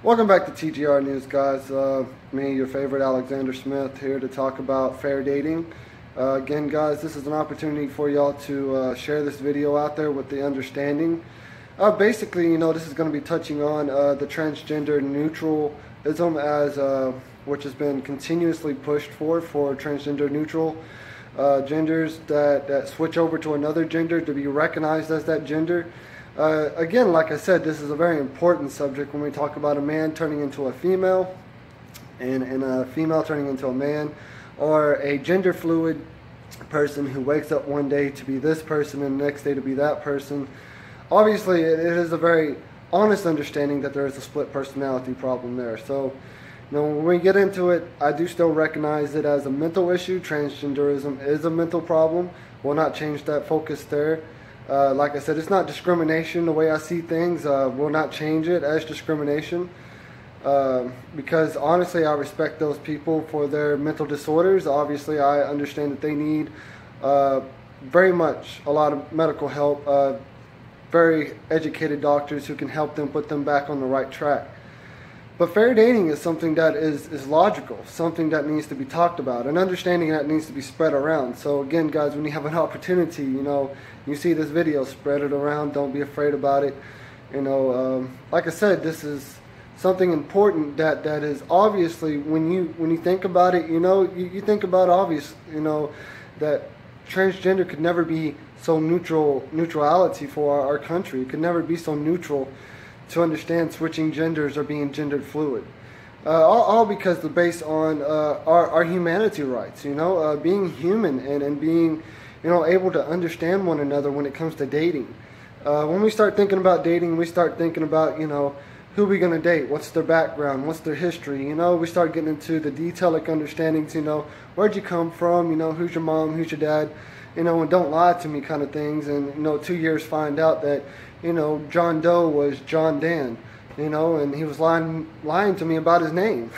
Welcome back to TGR News, guys. Me, your favorite Alexander Smith, here to talk about fair dating. Again, guys, this is an opportunity for y'all to share this video out there with the understanding. Basically, this is going to be touching on the transgender neutralism as which has been continuously pushed for transgender neutral genders that switch over to another gender to be recognized as that gender. Again, like I said, this is a very important subject when we talk about a man turning into a female and a female turning into a man, or a gender fluid person who wakes up one day to be this person and the next day to be that person. Obviously, it is a very honest understanding that there is a split personality problem there. So, when we get into it, I do still recognize it as a mental issue. Transgenderism is a mental problem. We'll not change that focus there. Like I said, it's not discrimination the way I see things. Will not change it as discrimination because honestly I respect those people for their mental disorders. Obviously I understand that they need very much a lot of medical help, very educated doctors who can help them put them back on the right track. But fair dating is something that is logical, something that needs to be talked about, an understanding that needs to be spread around. So again, guys, when you have an opportunity, you see this video, spread it around. Don't be afraid about it. Like I said, this is something important that is obviously, when you think about it, you think about obvious, that transgender could never be so neutrality for our country. It could never be so neutral to understand switching genders or being gender fluid. All because they're based on our humanity rights, being human and being, able to understand one another when it comes to dating. When we start thinking about dating, we start thinking about, who we're going to date, what's their background, what's their history, we start getting into the detailed understandings, where'd you come from, who's your mom, who's your dad, and don't lie to me kind of things. And, 2 years find out that, John Doe was John Dan, and he was lying to me about his name.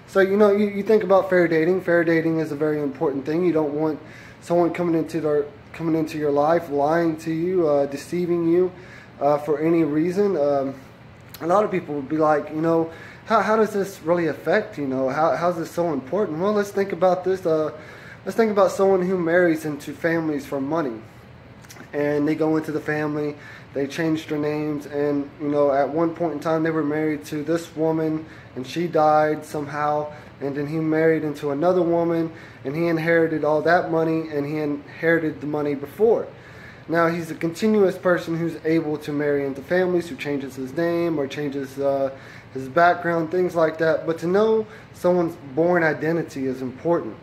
So, you think about fair dating. Fair dating is a very important thing. You don't want someone coming into your life lying to you, deceiving you for any reason. A lot of people would be like, how does this really affect, how's this so important? Well, let's think about this. Let's think about someone who marries into families for money. And they go into the family, they changed their names, and at one point in time they were married to this woman and she died somehow, and then he married into another woman and he inherited all that money, and he inherited the money before. Now he's a continuous person who's able to marry into families, who changes his name or changes his background, things like that. But to know someone's born identity is important.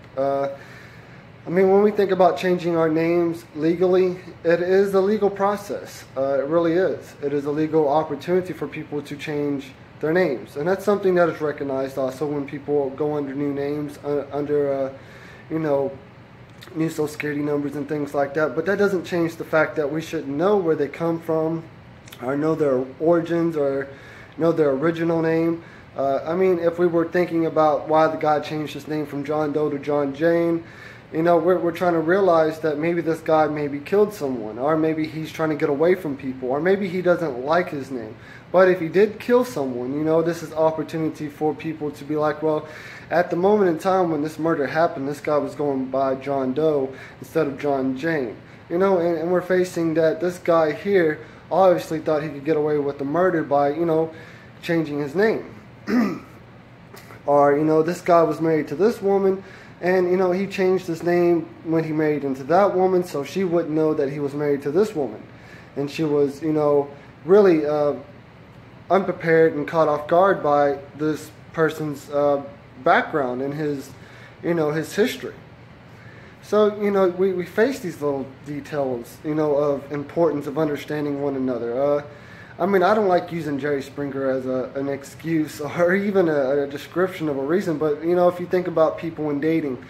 When we think about changing our names legally, it is a legal process. It really is. It is a legal opportunity for people to change their names. And that's something that is recognized also when people go under new names, under, new social security numbers and things like that. But that doesn't change the fact that we should know where they come from, or know their origins, or know their original name. If we were thinking about why the guy changed his name from John Doe to John Jane, we're trying to realize that maybe this guy maybe killed someone, or maybe he's trying to get away from people, or maybe he doesn't like his name. But if he did kill someone, this is opportunity for people to be like, well, at the moment in time when this murder happened, this guy was going by John Doe instead of John Jane. And we're facing that this guy here obviously thought he could get away with the murder by, changing his name. Or, this guy was married to this woman, and, he changed his name when he married into that woman, so she wouldn't know that he was married to this woman. And she was, really unprepared and caught off guard by this person's background and his, his history. So, we face these little details, of importance of understanding one another. I don't like using Jerry Springer as an excuse or even a description of a reason, but if you think about people in dating,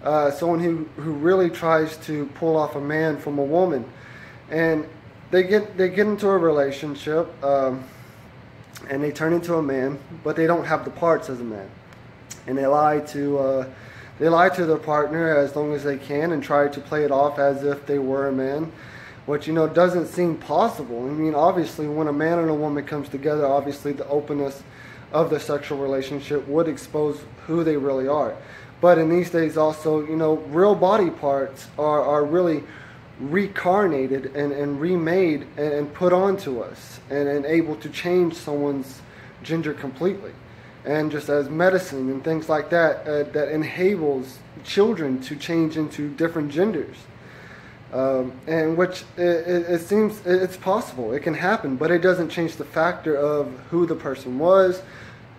someone who really tries to pull off a man from a woman, and they get into a relationship, and they turn into a man, but they don't have the parts as a man, and they lie to their partner as long as they can and try to play it off as if they were a man. which, you know, doesn't seem possible. I mean, obviously, when a man and a woman comes together, obviously the openness of the sexual relationship would expose who they really are. But in these days also, you know, real body parts are really reincarnated and remade and put onto us and able to change someone's gender completely. And just as medicine and things like that, that enables children to change into different genders. And which it seems it's possible, it can happen, but it doesn't change the factor of who the person was,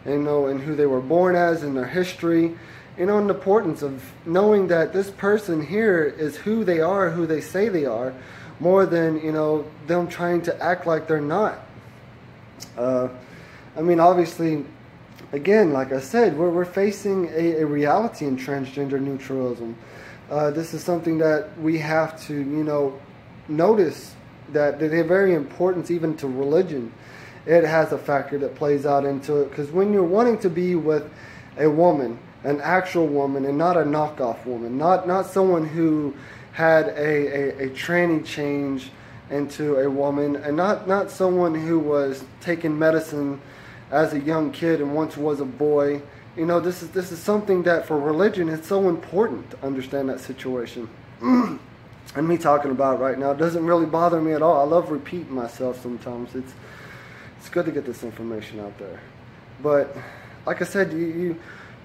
you know, and who they were born as, and their history, you know, and the importance of knowing that this person here is who they are, who they say they are, more than, you know, them trying to act like they're not. I mean, obviously, again, like I said, we're facing a reality in transgender neutralism. This is something that we have to, you know, notice that they're very important even to religion. It has a factor that plays out into it, because when you're wanting to be with a woman, an actual woman, and not a knockoff woman, not someone who had a tranny change into a woman, and not someone who was taking medicine as a young kid and once was a boy. You know, this is something that for religion it's so important to understand that situation. And me talking about it right now doesn't really bother me at all. I love repeating myself sometimes. It's good to get this information out there. But like I said,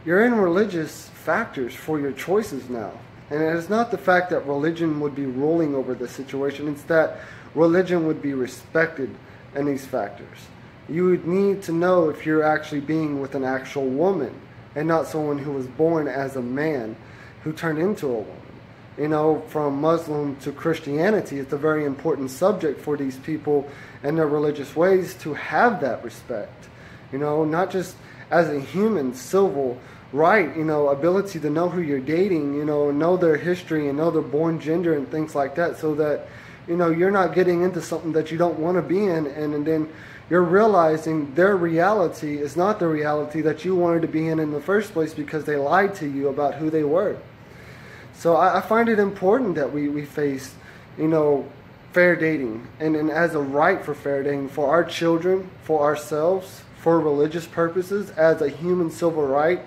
you're in religious factors for your choices now. And it's not the fact that religion would be ruling over the situation. It's that religion would be respected in these factors. You would need to know if you're actually being with an actual woman and not someone who was born as a man who turned into a woman. You know, from Muslim to Christianity, it's a very important subject for these people and their religious ways to have that respect. You know, not just as a human civil right, you know, ability to know who you're dating, you know their history and know their born gender and things like that, so that, you know, you're not getting into something that you don't want to be in, and then you're realizing their reality is not the reality that you wanted to be in the first place, because they lied to you about who they were. So I find it important that we face, you know, fair dating, and as a right for fair dating for our children, for ourselves, for religious purposes, as a human civil right,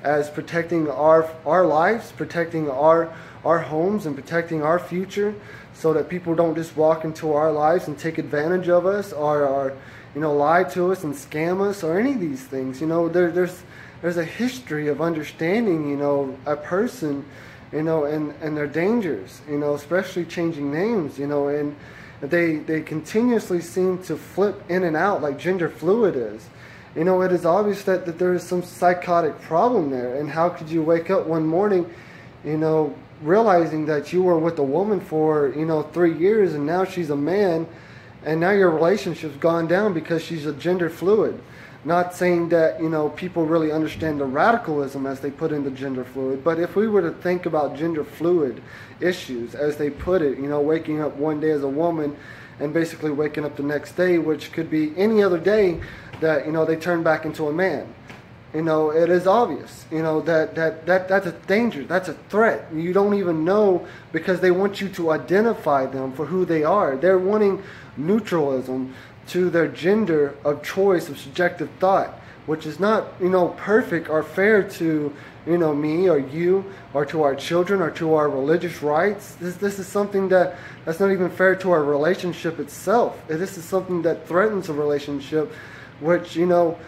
as protecting our lives, protecting our homes, and protecting our future, so that people don't just walk into our lives and take advantage of us, or you know, lie to us and scam us, or any of these things. You know, there's a history of understanding, you know, a person, you know, and their dangers, you know, especially changing names, you know, and they continuously seem to flip in and out like gender fluid is. You know, it is obvious that there is some psychotic problem there. And how could you wake up one morning, you know, realizing that you were with a woman for, you know, 3 years, and now she's a man, and now your relationship's gone down because she's a gender fluid? Not saying that, you know, people really understand the radicalism as they put in the gender fluid, but if we were to think about gender fluid issues as they put it, you know, waking up one day as a woman and basically waking up the next day, which could be any other day, that, you know, they turn back into a man. You know, it is obvious, you know, that's a danger, that's a threat. You don't even know, because they want you to identify them for who they are. They're wanting neutralism to their gender of choice, of subjective thought, which is not, you know, perfect or fair to, you know, me or you, or to our children, or to our religious rights. This is something that's not even fair to our relationship itself. This is something that threatens a relationship, which, you know,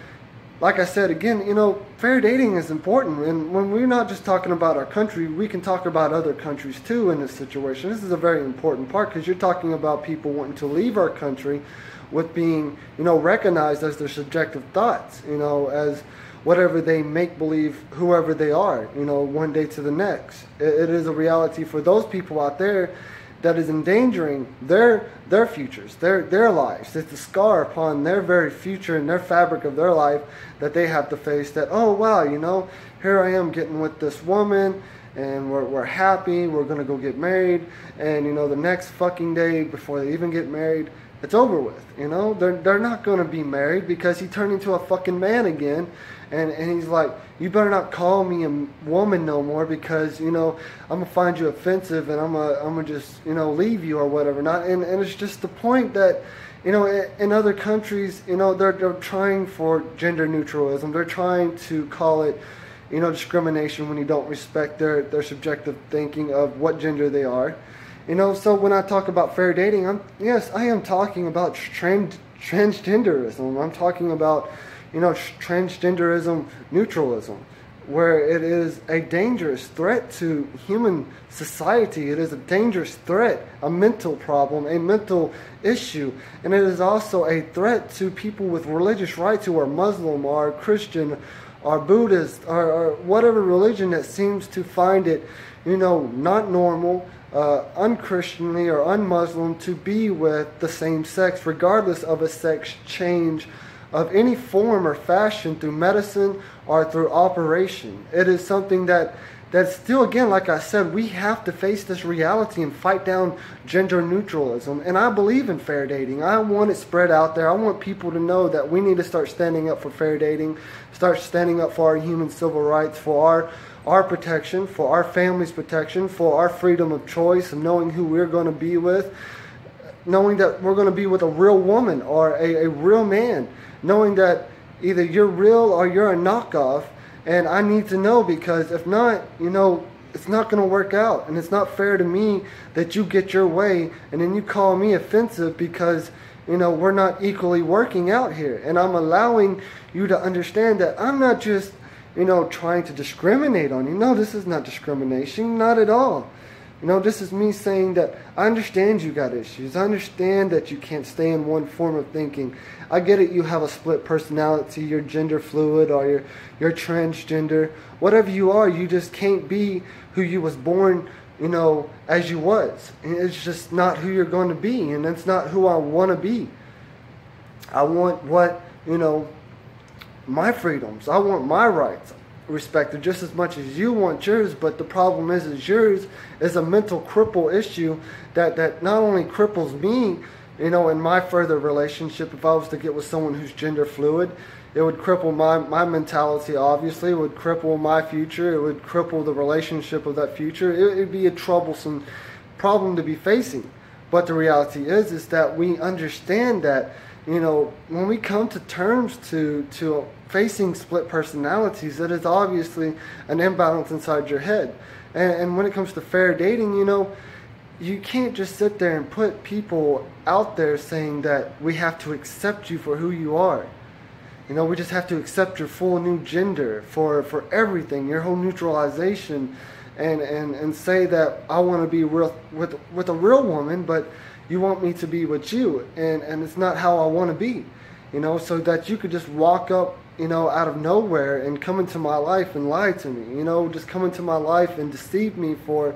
like I said, again, you know, fair dating is important. And when we're not just talking about our country, we can talk about other countries too in this situation. This is a very important part, because you're talking about people wanting to leave our country with being, you know, recognized as their subjective thoughts, you know, as whatever they make believe, whoever they are, you know, one day to the next. It is a reality for those people out there that is endangering their futures, their lives. It's a scar upon their very future and their fabric of their life that they have to face, that, oh wow, you know, here I am getting with this woman, and we're happy, we're gonna go get married, and, you know, the next fucking day before they even get married, it's over with. You know, they're not going to be married because he turned into a fucking man again, and he's like, you better not call me a woman no more because, you know, I'm gonna find you offensive and I'm gonna just, you know, leave you or whatever. And it's just the point that, you know, in other countries, you know, they're trying for gender neutralism. They're trying to call it, you know, discrimination when you don't respect their subjective thinking of what gender they are. You know, so when I talk about fair dating, I am talking about transgenderism. I'm talking about, you know, transgenderism neutralism, where it is a dangerous threat to human society. It is a dangerous threat, a mental problem, a mental issue, and it is also a threat to people with religious rights who are Muslim or Christian or Buddhist or whatever religion that seems to find it, you know, not normal, unchristianly or unmuslim to be with the same sex, regardless of a sex change of any form or fashion through medicine or through operation. It is something that still, again, like I said, we have to face this reality and fight down gender neutralism. And I believe in fair dating. I want it spread out there. I want people to know that we need to start standing up for fair dating, start standing up for our human civil rights, for our protection, for our family's protection, for our freedom of choice and knowing who we're going to be with, knowing that we're going to be with a real woman or a real man, knowing that either you're real or you're a knockoff. And I need to know, because if not, you know, it's not going to work out. And it's not fair to me that you get your way and then you call me offensive because, you know, we're not equally working out here. And I'm allowing you to understand that I'm not just, you know, trying to discriminate on you. No, this is not discrimination, not at all. You know, this is me saying that I understand you got issues. I understand that you can't stay in one form of thinking. I get it, you have a split personality, you're gender fluid or you're transgender. Whatever you are, you just can't be who you was born, you know, as you was. And it's just not who you're going to be, and that's not who I want to be. I want what, you know, my freedoms. I want my rights respected just as much as you want yours. But the problem is yours is a mental cripple issue that not only cripples me, you know, in my further relationship. If I was to get with someone who's gender fluid, it would cripple my mentality, obviously. It would cripple my future. It would cripple the relationship of that future. It would be a troublesome problem to be facing. But the reality is that we understand that, you know, when we come to terms to facing split personalities, it is obviously an imbalance inside your head. And when it comes to fair dating, you know, you can't just sit there and put people out there saying that we have to accept you for who you are. You know, we just have to accept your full new gender for everything, your whole neutralization, and say that I want to be real with a real woman, but you want me to be with you, and it's not how I want to be. You know, so that you could just walk up, you know, out of nowhere and come into my life and lie to me. You know, just come into my life and deceive me for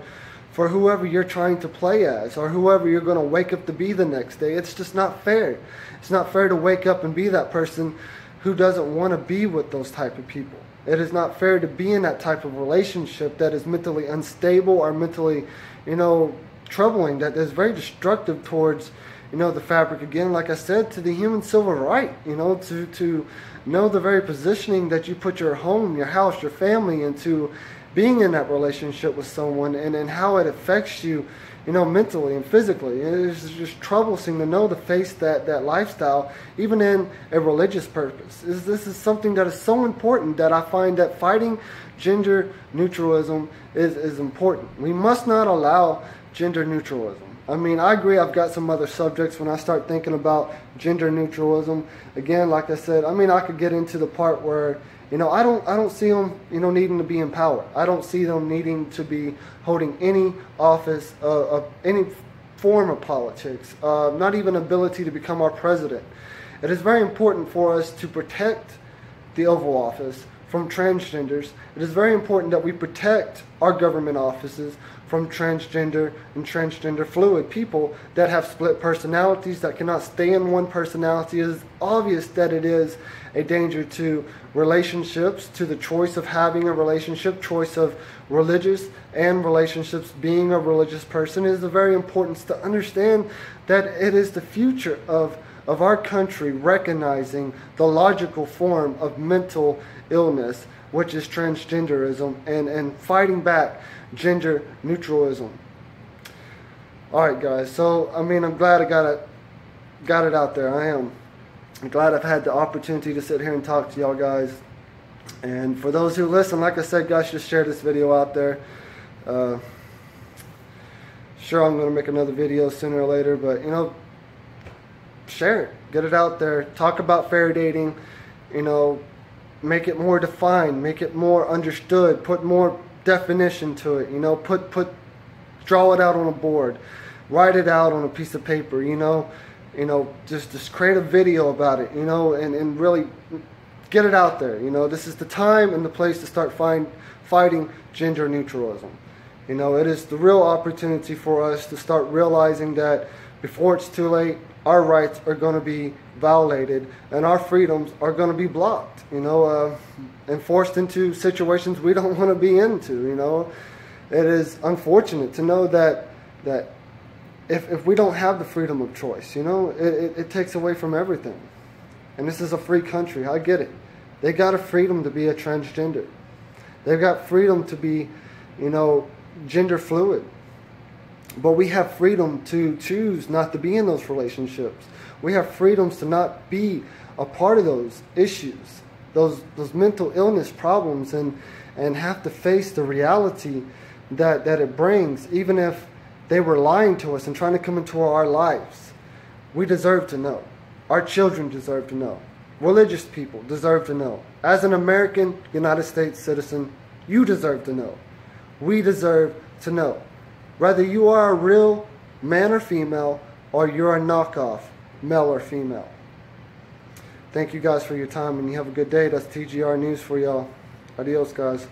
whoever you're trying to play as, or whoever you're going to wake up to be the next day. It's just not fair. It's not fair to wake up and be that person who doesn't want to be with those type of people. It is not fair to be in that type of relationship that is mentally unstable or mentally, you know, troubling, that is very destructive towards, you know, the fabric, again, like I said, to the human civil right, you know, to know the very positioning that you put your home, your house, your family into being in that relationship with someone, and how it affects you, you know, mentally and physically. It is just troublesome to know to face that lifestyle, even in a religious purpose. This is something that is so important that I find that fighting gender neutralism is important. We must not allow gender neutralism. I mean, I agree, I've got some other subjects when I start thinking about gender neutralism. Again, like I said, I mean, I could get into the part where, you know, I don't see them, you know, needing to be in power. I don't see them needing to be holding any office of any form of politics, not even ability to become our president. It is very important for us to protect the Oval Office, from transgenders. It is very important that we protect our government offices from transgender and transgender fluid people that have split personalities, that cannot stay in one personality. It is obvious that it is a danger to relationships, to the choice of having a relationship, choice of religious and relationships, being a religious person. It is very important to understand that it is the future of our country recognizing the logical form of mental illness, which is transgenderism, and fighting back gender naturalism. Alright guys, so I mean, I'm glad I got it out there. I am. I'm glad I've had the opportunity to sit here and talk to y'all guys. And for those who listen, like I said, guys, just share this video out there. Sure, I'm going to make another video sooner or later, but you know, share it, get it out there, talk about fair dating, you know, make it more defined, make it more understood, put more definition to it, you know, draw it out on a board, write it out on a piece of paper, you know, just create a video about it, you know, and really get it out there. You know, this is the time and the place to start fighting gender naturalism. You know, it is the real opportunity for us to start realizing that before it's too late, our rights are going to be violated and our freedoms are going to be blocked, you know, and forced into situations we don't want to be into, you know. It is unfortunate to know that if we don't have the freedom of choice, you know, it takes away from everything. And this is a free country, I get it. They got a freedom to be a transgender. They've got freedom to be, you know, gender fluid. But we have freedom to choose not to be in those relationships. We have freedoms to not be a part of those issues, those mental illness problems, and have to face the reality that it brings, even if they were lying to us and trying to come into our lives. We deserve to know. Our children deserve to know. Religious people deserve to know. As an American United States citizen, you deserve to know. We deserve to know. Whether you are a real man or female, or you're a knockoff, male or female. Thank you guys for your time, and you have a good day. That's TGR News for y'all. Adios, guys.